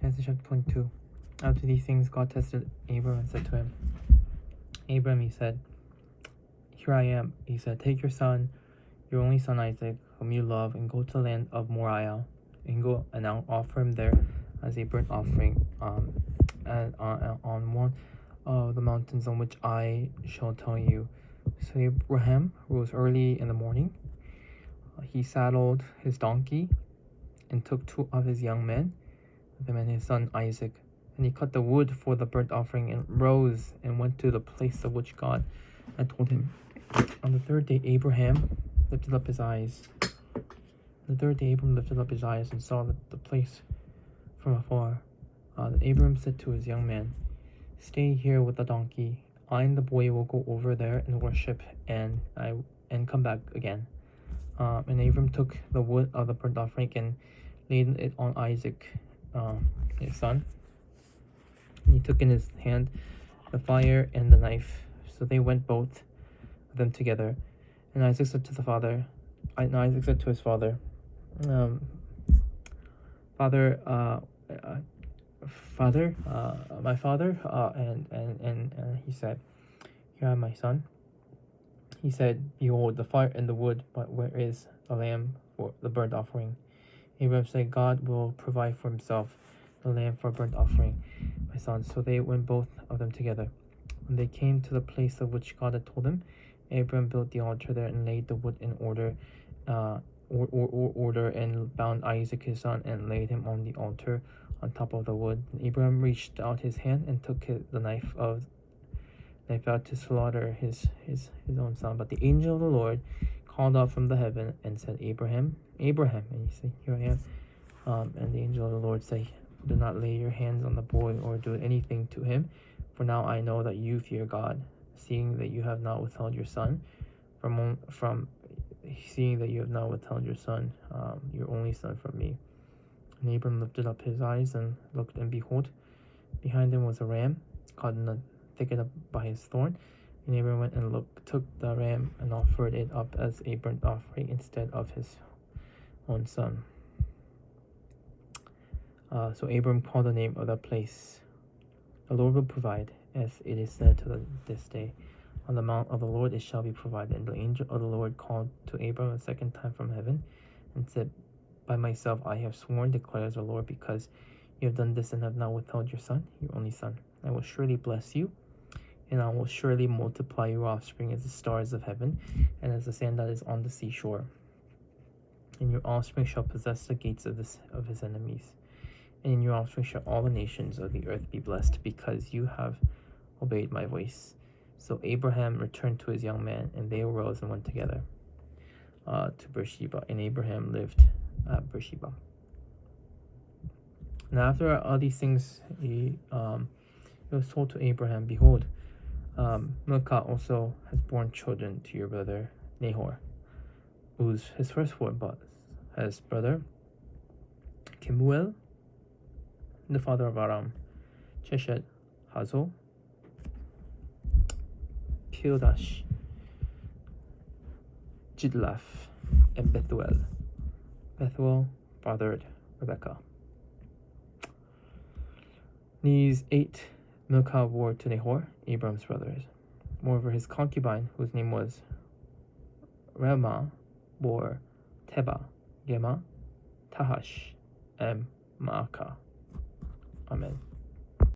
Genesis chapter 22. After these things, God tested Abram and said to him, Abram, he said, Here I am. He said, Take your son, your only son Isaac, whom you love, and go to the land of Moriah, and go and I'll offer him there as a burnt offering and on one of the mountains on which I shall tell you. So Abraham rose early in the morning. He saddled his donkey and took 2 of his young men, with him and his son Isaac. And he cut the wood for the burnt offering and rose and went to the place of which God had told him. On the third day, Abram lifted up his eyes and saw the place from afar. Then Abram said to his young man, Stay here with the donkey. I and the boy will go over there and worship, and come back again. And Abram took the wood of the burnt offering and laid it on Isaac, his son. And he took in his hand the fire and the knife. So they went both of them together. And Isaac said to his father, my father. And he said, Here am my son. He said, Behold, the fire and the wood, but where is the lamb for the burnt offering? Abraham said, God will provide for himself the lamb for a burnt offering, my son. So they went both of them together. When they came to the place of which God had told him, Abraham built the altar there and laid the wood in order, and bound Isaac his son and laid him on the altar on top of the wood. And Abraham reached out his hand and took the knife out to slaughter his own son. But the angel of the Lord called out from the heaven and said, Abraham, Abraham. And he said, Here I am. And the angel of the Lord said, Do not lay your hands on the boy or do anything to him, for now I know that you fear God, seeing that you have not withheld your son your only son from me. And Abram lifted up his eyes and looked, and behold, behind him was a ram caught in the thicket by his thorn. And Abram went and took the ram and offered it up as a burnt offering instead of his own son. So Abram called the name of that place, The Lord will provide, as it is said to this day. On the mount of the Lord it shall be provided. And the angel of the Lord called to Abram a second time from heaven and said, By myself I have sworn, declares the Lord, because you have done this and have not withheld your son, your only son. I will surely bless you, and I will surely multiply your offspring as the stars of heaven and as the sand that is on the seashore. And your offspring shall possess the gates of his enemies. And in your offspring shall all the nations of the earth be blessed, because you have obeyed my voice. So Abraham returned to his young man, and they arose and went together to Beersheba. And Abraham lived at Beersheba. Now after all these things, it was told to Abraham, Behold, Milcah also has borne children to your brother Nahor, who's his firstborn, but his brother Kemuel, the father of Aram, Chesed, Hazo, Pildash, Jidlaph, and Bethuel. Bethuel fathered Rebekah. These 8 Milcah bore to Nahor, Abram's brothers. Moreover, his concubine, whose name was Reumah, bore Teba, Gema, Tahash, and Maacah. Amen.